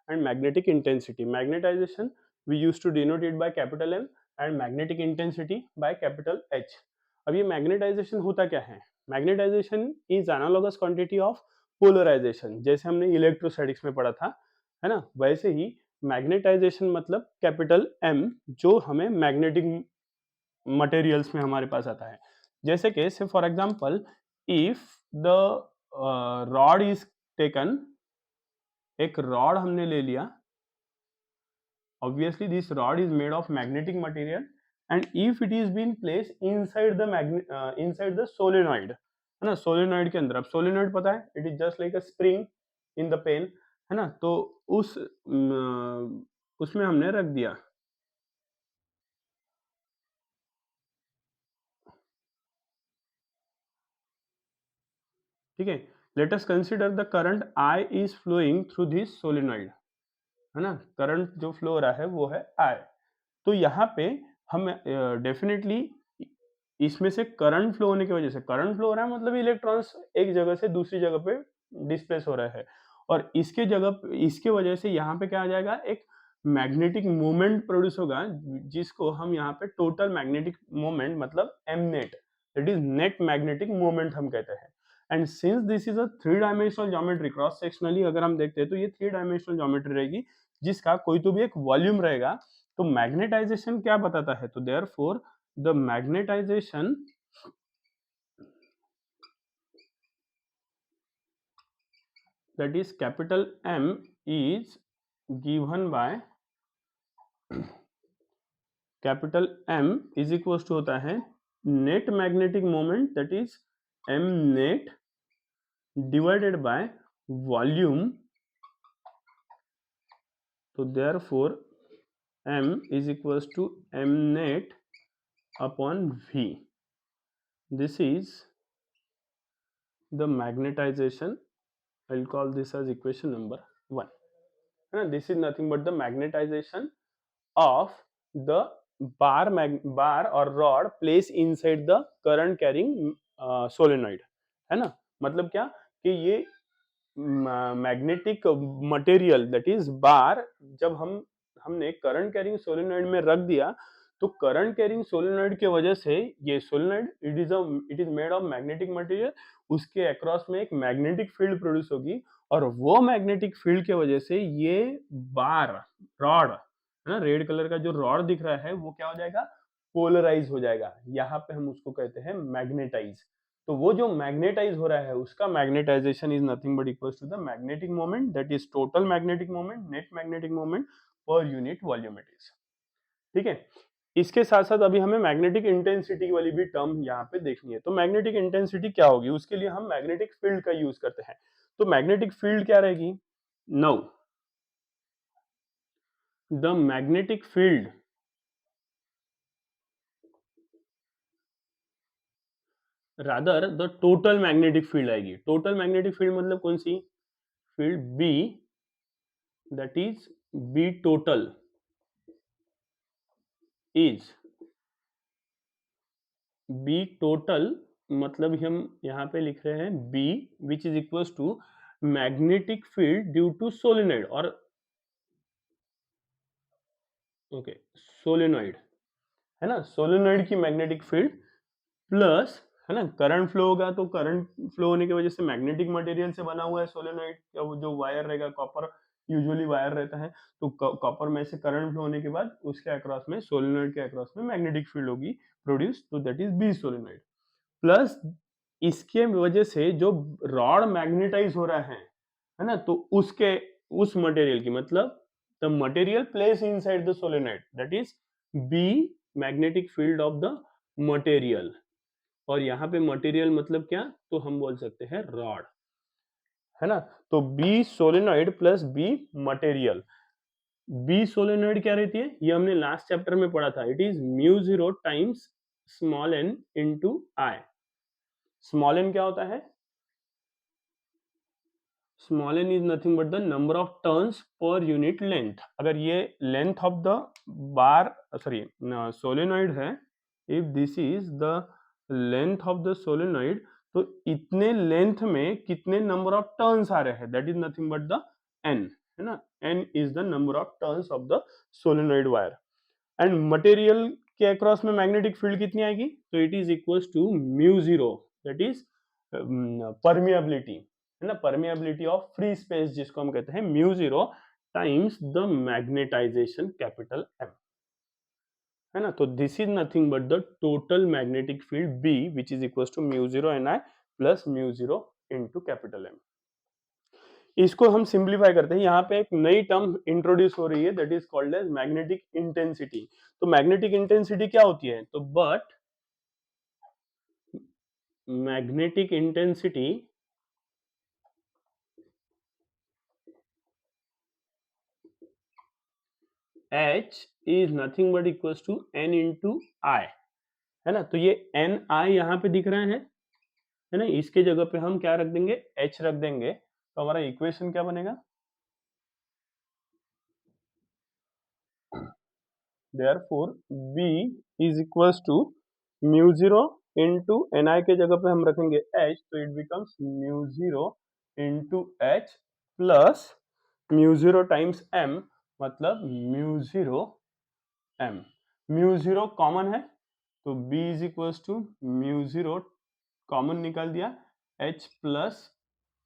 and magnetic intensity. Magnetization we used to denote it by capital M and magnetic intensity by capital H. अब ये magnetization होता क्या है? Magnetization is analogous quantity of polarization. जैसे हमने electrostatics में पढ़ा था, है ना, वैसे ही मैग्नेटाइजेशन मतलब कैपिटल M जो हमें मैग्नेटिक मटेरियल्स में हमारे पास आता है. जैसे कि से for example if the rod is taken, एक रॉड हमने ले लिया. obviously this rod is made of magnetic material and if it is being placed inside the solenoid, है ना, सोलेनॉइड के अंदर. अब सोलेनॉइड पता है it is just like a spring in the pen, है ना, तो उसमें हमने रख दिया. ठीक है, let us consider the current I is flowing through this solenoid, है ना, करंट जो फ्लो हो रहा है वो है I. तो यहाँ पे हम डेफिनेटली इसमें से करंट फ्लो होने की वजह से, करंट फ्लो हो रहा है मतलब इलेक्ट्रॉन्स एक जगह से दूसरी जगह पे डिस्प्लेस हो रहा है और इसके वजह से यहाँ पे क्या आ जाएगा, एक मैग्नेटिक मोमेंट प्रोड्यूस होगा जिसको हम यहाँ पे टोटल मैग्नेटिक मोमेंट मतलब M net, that is net magnetic moment हम कहते हैं. And since this is a 3 dimensional geometry, cross sectionally अगर हम देखते हैं तो ये 3 डायमेंशनल ज्योमेट्री रहेगी जिसका कोई तो भी एक वॉल्यूम रहेगा. तो मैग्नेटाइजेशन क्या बताता है, तो therefore the magnetization that is capital M is given by capital M is equals to होता है net magnetic moment that is M net divided by volume. तो therefore M is equals to M net upon V. This is the magnetization. I'll call this as equation number 1. This is nothing but the magnetization of the bar or rod placed inside the current carrying solenoid, है ना. मतलब क्या कि ये magnetic material that is बार जब हमने current carrying solenoid में रख दिया तो करंट कैरिंग सोलेनॉइड के वजह से ये solenoid it is made of magnetic material, उसके अक्रॉस में एक मैग्नेटिक फील्ड प्रोड्यूस होगी और वो मैग्नेटिक फील्ड के वजह से ये बार रॉड, है ना, रेड कलर का जो रॉड दिख रहा है वो क्या हो जाएगा, पोलराइज हो जाएगा. यहाँ पे हम उसको कहते हैं मैग्नेटाइज. तो वो जो मैग्नेटाइज हो रहा है उसका magnetization is nothing but equals to the magnetic moment that is total magnetic moment net magnetic moment per unit volume it is. ठीक है, इसके साथ साथ अभी हमें मैग्नेटिक इंटेंसिटी वाली भी टर्म यहाँ पे देखनी है. तो मैग्नेटिक इंटेंसिटी क्या होगी, उसके लिए हम मैग्नेटिक फील्ड का यूज करते हैं. तो मैग्नेटिक फील्ड क्या रहेगी, now the magnetic field rather the total magnetic field आएगी. टोटल मैग्नेटिक फील्ड मतलब कौन सी field, B, that is B total is B total मतलब हम यहाँ पे लिख रहे हैं B which is equals to magnetic field due to solenoid और ओके सोलेनॉइड, है ना, सोलेनॉइड की मैग्नेटिक फील्ड प्लस, है ना, करंट फ्लो होगा तो करंट फ्लो होने की वजह से मैग्नेटिक मटेरियल से बना हुआ है सोलेनॉइड का वो जो वायर रहेगा, कॉपर यूजुअली वायर रहता है, तो कॉपर में से करंट फ्लो होने के बाद उसके अक्रॉस में सोलेनॉइड के अक्रॉस में मैग्नेटिक फील्ड होगी प्रोड्यूस, तो that is B solenoid. Plus इसके वजह से जो रॉड मैग्नेटाइज हो रहा है ना, तो उसके उस मटेरियल की मतलब the material place inside the solenoid that is B magnetic field of the material. और यहाँ पे मटेरियल मतलब क्या, तो हम बोल सकते हैं रॉड, है ना. तो B solenoid plus B material. B solenoid क्या रहती है, ये हमने लास्ट चैप्टर में पढ़ा था, it is mu zero times small n into I. Small n क्या होता है, small n is nothing but the number of turns per unit length. अगर ये length of the bar sorry solenoid है, if this is the length of the solenoid, तो इतने length में कितने नंबर ऑफ टर्न्स आ रहे हैं, that is nothing but the N, है ना, n is the number of turns of the solenoid wire and material के अक्रॉस में मैग्नेटिक फील्ड कितनी आएगी, तो it is equals to mu zero, that is permeability, है ना, परमिएबिलिटी ऑफ फ्री स्पेस जिसको हम कहते हैं mu zero times the magnetization capital M, है ना। तो this is nothing but the total magnetic field B which is equals to mu zero N I plus mu zero into capital M. इसको हम simplify करते हैं, यहाँ पे एक नई टर्म इंट्रोड्यूस हो रही है that is called as magnetic intensity. तो मैग्नेटिक इंटेंसिटी क्या होती है, तो but magnetic intensity H is nothing but equals to N into I, है ना। तो ये एन आई यहाँ पे दिख रहा है ना, इसके जगह पे हम क्या रख देंगे, H रख देंगे, तो हमारा इक्वेशन क्या बनेगा, therefore B is equals to mu zero into n I के जगह पे हम रखेंगे H, तो it becomes mu zero into H plus mu zero times M, मतलब mu zero M। Mu zero common है तो B is equals to mu zero common निकाल दिया, H plus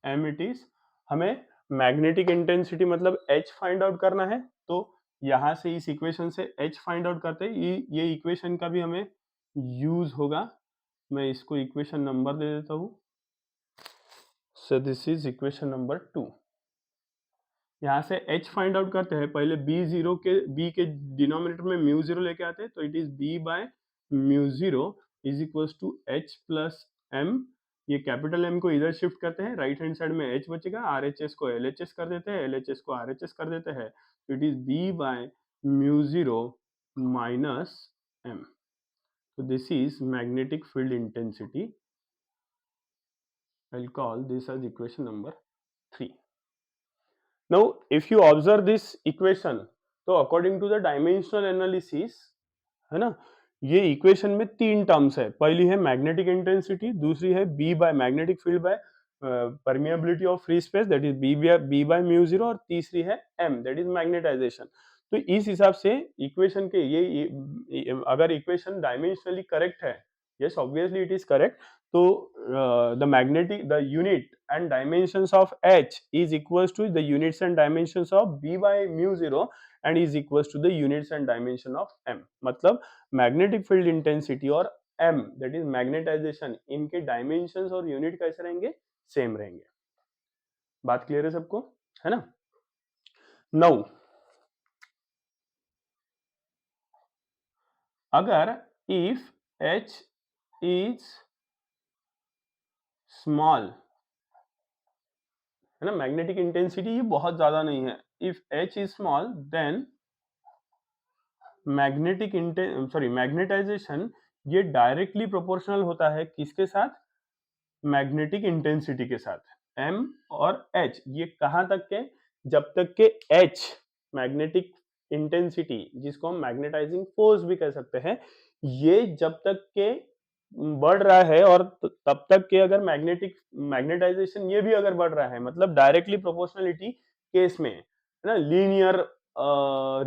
M it is. हमें मैग्नेटिक इंटेंसिटी मतलब H find out करना है, तो यहां से इस इक्वेशन से H फाइंड आउट करते हैं, ये इक्वेशन का भी हमें यूज होगा। मैं इसको इक्वेशन नंबर दे देता हूं, सो दिस इज इक्वेशन नंबर 2। यहाँ से H फाइंड आउट करते हैं, पहले B के डिनोमिनेटर में म्यू जीरो लेके आते हैं, तो it is B by mu zero is equals to H plus M। ये कैपिटल M को इधर शिफ्ट करते हैं, राइट हैंड साइड में H बचेगा, RHS को LHS कर देते हैं, LHS को RHS कर देते हैं, तो it is B by mu zero minus M। तो this is magnetic field intensity, I'll call this as equation number 3. Now if you observe this equation, तो according to the dimensional analysis, है ना, ये equation में तीन terms है, पहली है मैग्नेटिक इंटेंसिटी, दूसरी है B by magnetic field by permeability of free space that is B by mu zero, और तीसरी है एम दैट इज मैग्नेटाइजेशन। तो इस हिसाब से इक्वेशन के ये अगर इक्वेशन डायमेंशनली करेक्ट है, yes obviously it is correct, तो the magnetic the unit and dimensions of H is equals to the units and dimensions of B by mu zero and is equals to the units and dimension of M। मतलब magnetic field intensity और M that is magnetization, इनके dimensions और unit कैसे रहेंगे, same रहेंगे। बात clear है सबको, है ना। नाउ अगर इफ H इज स्मॉल, है ना, मैग्नेटिक इंटेंसिटी बहुत ज्यादा नहीं है, if H is small then magnetization ये डायरेक्टली प्रोपोर्शनल होता है किसके साथ, मैग्नेटिक इंटेंसिटी के साथ। M और H ये कहां तक के, जब तक के H मैग्नेटिक इंटेंसिटी जिसको हम मैग्नेटाइजिंग फोर्स भी कह सकते हैं, ये जब तक के बढ़ रहा है और तब तक के अगर मैग्नेटाइजेशन ये भी अगर बढ़ रहा है, मतलब डायरेक्टली प्रोपोर्शनलिटी केस में, है ना, लीनियर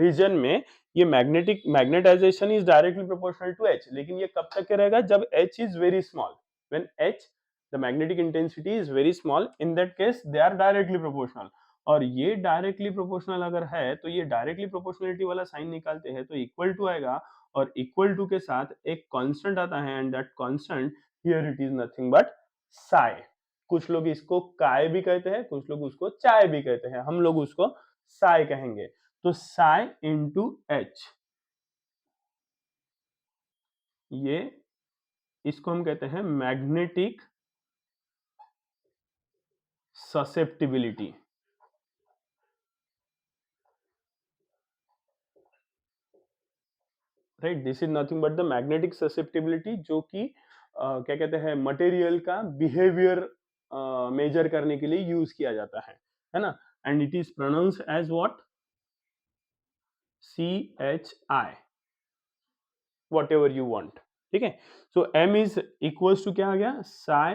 रीजन में ये magnetization is directly proportional to H, लेकिन ये कब तक के रहेगा, जब H is very small, when H the magnetic intensity is very small, in that case they are directly proportional। और ये डायरेक्टली प्रोपोर्शनल अगर है तो ये डायरेक्टली प्रोपोर्शनलिटी वाला साइन निकालते हैं तो इक्वल टू आएगा, और इक्वल टू के साथ एक कांस्टेंट आता है and that constant here it is nothing but Sai. कुछ लोग इसको काय भी कहते हैं, कुछ लोग उसको चाय भी कहते हैं, हम लोग उसको साई कहेंगे। तो साई इंटू H, ये इसको हम कहते हैं magnetic susceptibility, right. This is nothing but the magnetic susceptibility, जो कि क्या कहते हैं, मटेरियल का बिहेवियर मेजर करने के लिए यूज किया जाता है ना, and it is pronounce as what, CHI, whatever you want, ठीक है। So M is equals to क्या आ गया, साई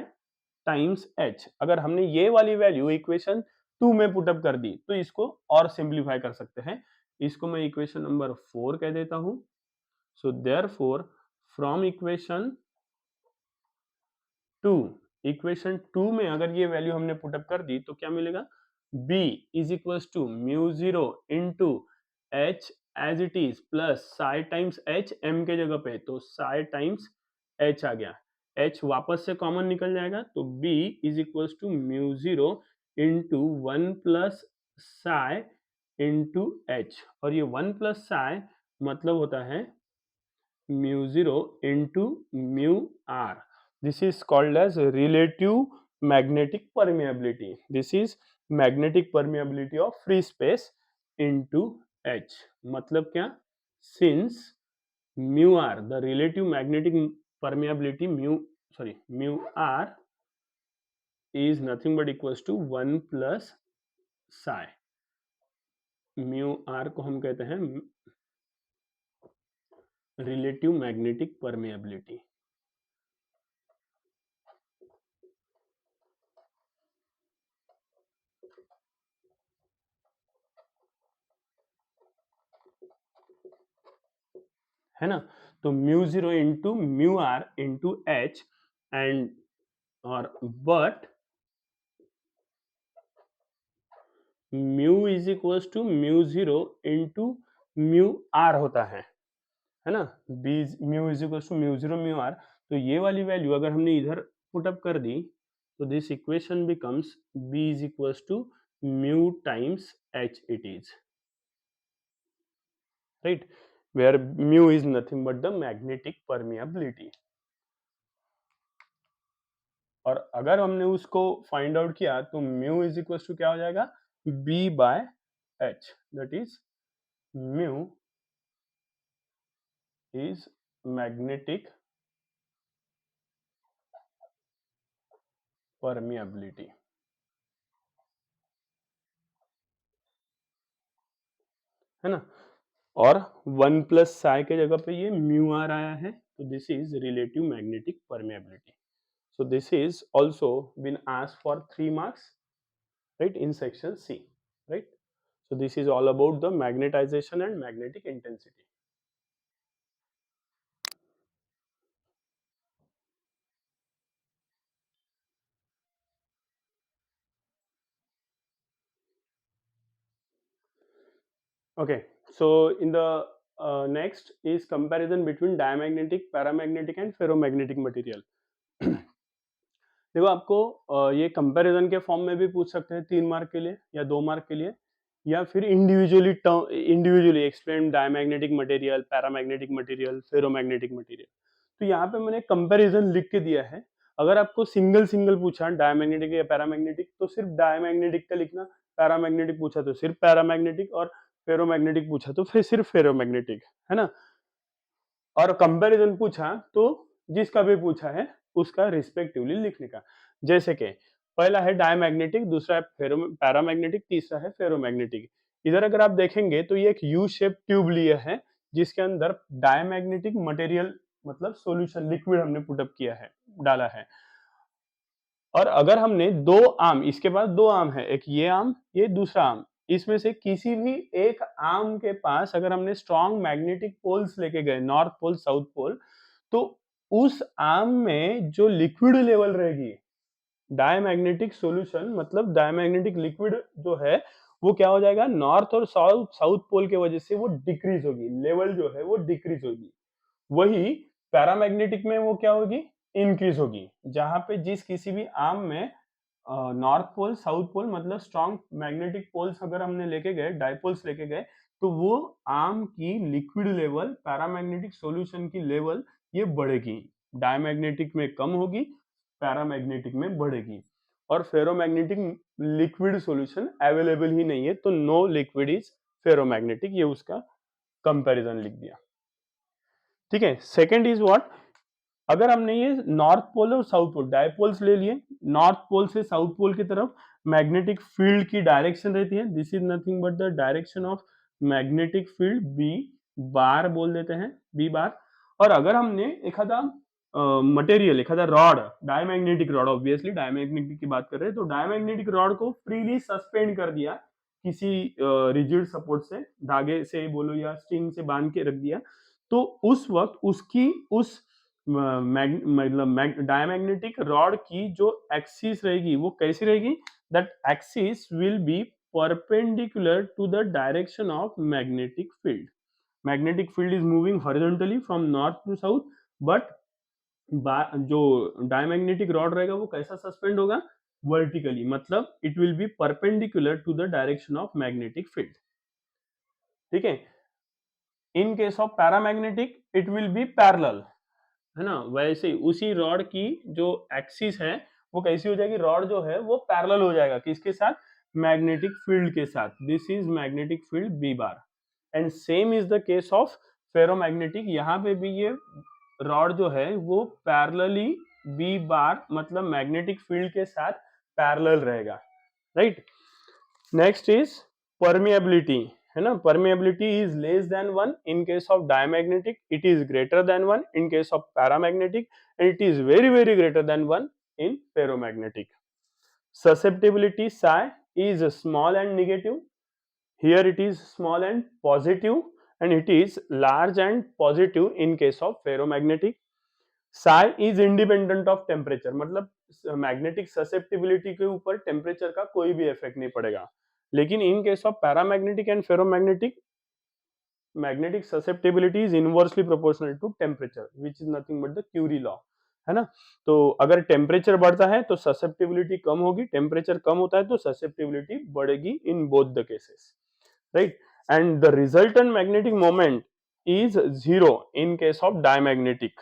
टाइम्स H। अगर हमने ये वाली वैल्यू इक्वेशन 2 में पुटअप कर दी तो इसको और सिंप्लीफाई कर सकते हैं। इसको मैं इक्वेशन नंबर 4 कह देता हूं। So therefore from equation 2, equation 2 में अगर ये वैल्यू हमने पुटअप कर दी तो क्या मिलेगा, b is equals to mu zero into H as it is plus psi times H, m के जगह पे तो साई टाइम्स h आ गया, h वापस से कॉमन निकल जाएगा तो b is equals to mu zero into 1 plus psi into H, और ये 1 प्लस साई मतलब होता है mu 0 into mu r. This is called as relative magnetic permeability. This is magnetic permeability of free space into H. मतलब क्या? Since mu r, the relative magnetic permeability mu r is nothing but equals to 1 plus psi. Mu r को हम कहते हैं relative magnetic permeability. है ना, तो mu zero into mu R into H and और but mu is equals to mu zero into mu R होता है ना, B mu is equals to mu zero mu R. तो ये वाली वैल्यू अगर हमने इधर पुटअप कर दी तो this equation becomes B is equals to mu times H it is, right, where mu is nothing but the magnetic permeability। और अगर हमने उसको फाइंड आउट किया तो म्यू इज इक्वल टू क्या हो जाएगा, B by H, that is mu is magnetic permeability, है ना, और 1 प्लस साई के जगह पे ये म्यू आर आया है तो this is relative magnetic permeability. So this is also been asked for 3 marks, right, in section C, right? So this is all about the magnetization and magnetic intensity. Okay, so in the next is comparison between diamagnetic, paramagnetic and ferromagnetic material. देखो आपको ये comparison के form में भी पूछ सकते हैं 3 mark के लिए या 2 मार्क के लिए, या फिर individually explain diamagnetic material, paramagnetic material, ferromagnetic material. तो यहाँ पे मैंने कंपैरिजन लिख के दिया है। अगर आपको सिंगल सिंगल पूछा डायमैग्नेटिक या पैरामैग्नेटिक तो सिर्फ डायमैग्नेटिक का लिखना, पैरामैग्नेटिक पूछा तो सिर्फ पैरामैग्नेटिक, और फेरोमैग्नेटिक पूछा तो फिर सिर्फ फेरोमैग्नेटिक, है ना। और कंपैरिजन पूछा तो जिसका भी पूछा है उसका रिस्पेक्टिवली लिखने का। जैसे कि पहला है डायमैग्नेटिक, दूसरा है पैरामैग्नेटिक, तीसरा है फेरोमैग्नेटिक। इधर अगर आप देखेंगे तो ये एक यू शेप ट्यूब लिया है जिसके अंदर डायमैग्नेटिक मटेरियल मतलब सॉल्यूशन लिक्विड हमने पुटअप किया है, डाला है। और अगर हमने दो आर्म, इसके पास दो आर्म है, एक ये आर्म, ये दूसरा आर्म, इसमें से किसी भी एक आर्म के पास अगर हमने स्ट्रॉन्ग मैग्नेटिक पोल्स लेके गए, नॉर्थ पोल साउथ पोल, तो उस आर्म में जो लिक्विड लेवल रहेगी, डायमैग्नेटिक सॉल्यूशन मतलब डायमैग्नेटिक लिक्विड जो है वो क्या हो जाएगा, नॉर्थ और साउथ पोल के वजह से वो डिक्रीज होगी, लेवल जो है वो डिक्रीज होगी। वही पैरामैग्नेटिक में वो क्या होगी, इंक्रीज होगी। जहां पे जिस किसी भी आर्म में नॉर्थ पोल साउथ पोल मतलब स्ट्रॉन्ग मैग्नेटिक पोल्स अगर हमने लेके गए, डाइपोल्स लेके गए, तो वो आर्म की लिक्विड लेवल, पैरामैग्नेटिक सॉल्यूशन की लेवल ये बढ़ेगी, डायमैग्नेटिक में कम होगी, पैरामैग्नेटिक में बढ़ेगी। और फेरोमैग्नेटिक लिक्विड सॉल्यूशन अवेलेबल ही नहीं है तो नो लिक्विड इज फेरोमैग्नेटिक, ये उसका कंपैरिजन लिख दिया। ठीक है, सेकंड इज व्हाट, अगर हमने ये नॉर्थ पोल और साउथ पोल डायपोल्स ले लिए, नॉर्थ पोल से साउथ पोल की तरफ मैग्नेटिक फील्ड की डायरेक्शन रहती है, this is nothing but the direction of magnetic field, B bar बोल देते हैं, बी बार। और अगर हमने एक आधा मटेरियल, एखादा rod, diamagnetic rod, obviously diamagnetic की बात कर रहे हैं, तो डायमैग्नेटिक रॉड को फ्रीली सस्पेंड कर दिया किसी रिजिड सपोर्ट से, धागे से बोलो या स्ट्रिंग से बांध के रख दिया, तो उस वक्त उसकी उस मतलब डायमैग्नेटिक रॉड की जो एक्सिस रहेगी वो कैसी रहेगी, that axis will be perpendicular to the direction of magnetic field. Magnetic field is moving horizontally from north to south, but जो डायमैग्नेटिक रॉड रहेगा वो कैसा सस्पेंड होगा, वर्टिकली, मतलब it will be perpendicular to the direction of magnetic field. ठीक है. In case of paramagnetic it will be parallel, है ना. वैसे ही उसी रॉड की जो एक्सिस है वो कैसी हो जाएगी, रॉड जो है वो पैरेलल हो जाएगा किसके साथ, मैग्नेटिक फील्ड के साथ. This is magnetic field B bar. And same is the case of ferromagnetic. यहाँ पे भी ये रॉड जो है वो पैरेलली बी बार मतलब मैग्नेटिक फील्ड के साथ पैरेलल रहेगा, राइट. नेक्स्ट इज परमिएबिलिटी, है ना. Permeability is less than 1 in case of diamagnetic, it is greater than 1 in case of paramagnetic, and it is very very greater than 1 in ferromagnetic. Susceptibility psi is small and negative. Here it is small and positive, and it is large and positive in case of ferromagnetic. Psi is independent of temperature, मतलब magnetic susceptibility के ऊपर temperature का कोई भी effect नहीं पड़ेगा. लेकिन in case of paramagnetic and ferromagnetic, magnetic susceptibility is inversely proportional to temperature, which is nothing but the Curie law, है ना. तो अगर टेम्परेचर बढ़ता है तो ससेप्टिबिलिटी कम होगी, टेम्परेचर कम होता है तो ससेप्टिबिलिटी बढ़ेगी in both the cases, right. And the resultant magnetic moment is zero in case of diamagnetic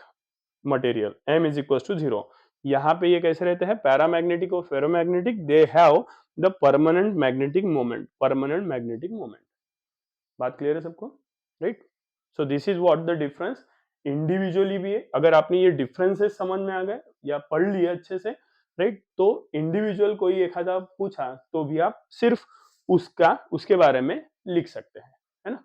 material, m is equal to zero. यहाँ पे ये कैसे रहते हैं, पैरामैग्नेटिक और ferromagnetic, they have the permanent magnetic moment, permanent magnetic moment. बात clear है सबको, right. So this is what the difference individually भी है. अगर आपने ये डिफरेंसेस समझ में आ गए या पढ़ लिए अच्छे से, राइट, तो इंडिविजुअल कोई एक आधा पूछा तो भी आप सिर्फ उसका उसके बारे में लिख सकते हैं, है ना.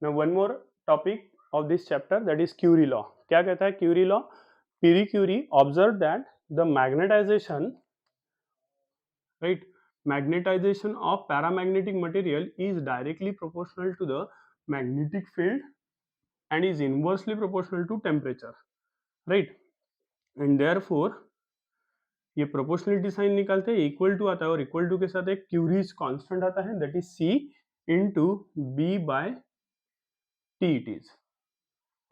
Now one more topic of this chapter, that is Curie law. क्या कहता है Curie law? Pierre Curie observed that the magnetization, right, magnetization of paramagnetic material is directly proportional to the magnetic field and is inversely proportional to temperature, right. And therefore ये proportionality sign निकालते हैं, equal to आता है और equal to के साथ एक curies constant आता है, that is C into B by T it is,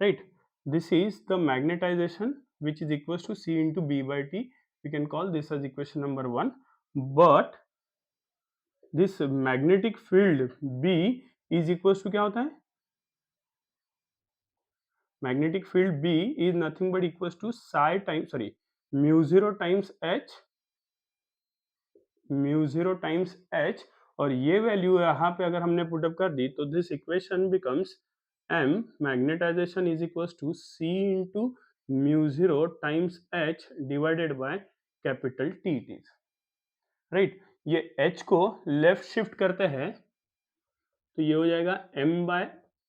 right. This is the magnetization which is equals to C into B by T. We can call this as equation number 1. But this magnetic field B is equals to क्या होता है, magnetic field B is nothing but equals to psi times, sorry, mu 0 times H, और ये value यहाँ पे अगर हमने put up कर दी तो this equation becomes m magnetization is equals to C into mu 0 times H divided by capital T it is, right. ये H को लेफ्ट शिफ्ट करते हैं तो ये हो जाएगा m by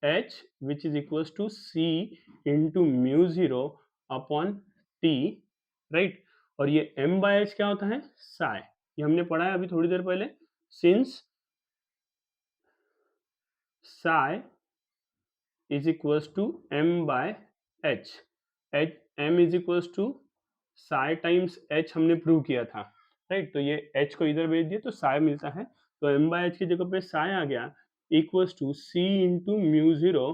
H which is equals to C into mu 0 upon T, right. और ये m by H क्या होता है, psi. ये हमने पढ़ा है अभी थोड़ी देर पहले. Since psi is equals to m by h, m is equals to psi times h हमने प्रूव किया था, राइट. तो ये h को इधर भेज दिए तो psi मिलता है, तो m by h की जगह पे psi आ गया equals to C into mu 0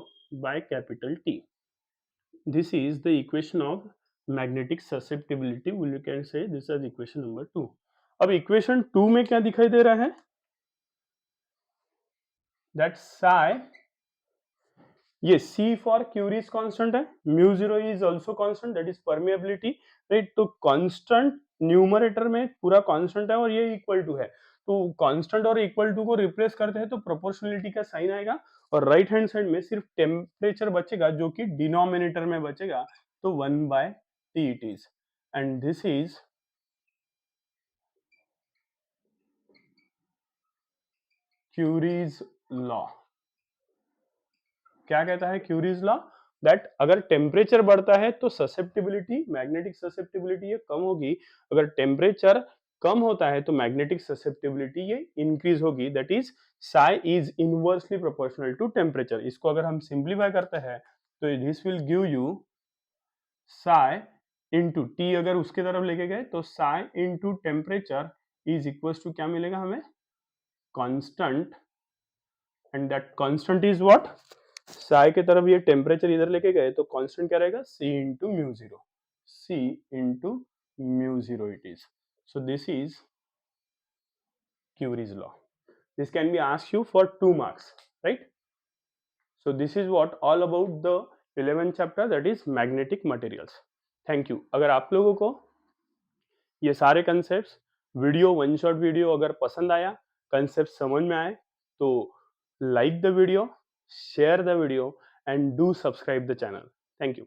by capital T. This is the equation of magnetic susceptibility. You can say this as equation number 2. अब इक्वेशन 2 में क्या दिखाई दे रहा है, that psi, ये C फॉर क्यूरीज कांस्टेंट है, mu 0 is also constant, that is permeability, right. तो constant numerator में पूरा कांस्टेंट है और ये इक्वल टू है, तो कांस्टेंट और इक्वल टू को रिप्लेस करते हैं तो प्रोपोर्शनलिटी का साइन आएगा और राइट हैंड साइड में सिर्फ टेम्परेचर बचेगा जो कि डिनोमिनेटर में बचेगा, तो 1 by T it is. And this is curies law क्या कहता है? क्यूरीज लॉ दैट अगर टेम्परेचर बढ़ता है तो ससेप्टिबिलिटी, मैग्नेटिक ससेप्टिबिलिटी ये कम होगी, अगर टेम्परेचर कम होता है तो मैग्नेटिक ससेप्टिबिलिटी ये इंक्रीज होगी, that is psi is inversely proportional to temperature. इसको अगर हम सिंप्लीफाई करते हैं तो this will give you psi into T, अगर उसके तरफ लेके गए तो psi into temperature is equals to क्या मिलेगा हमें? Constant, and that constant is what? Psi के तरफ ये टेम्परेचर इधर लेके गए तो कांस्टेंट क्या रहेगा? C into mu zero, C into mu zero it is. So this is Curie's law. This can be asked you for 2 marks, right? So this is what all about the 11th chapter, that is magnetic materials. Thank you. अगर आप लोगों को ये सारे concepts video, one shot video अगर पसंद आया, concept समझ में आए तो like the video, share the video and do subscribe the channel. Thank you.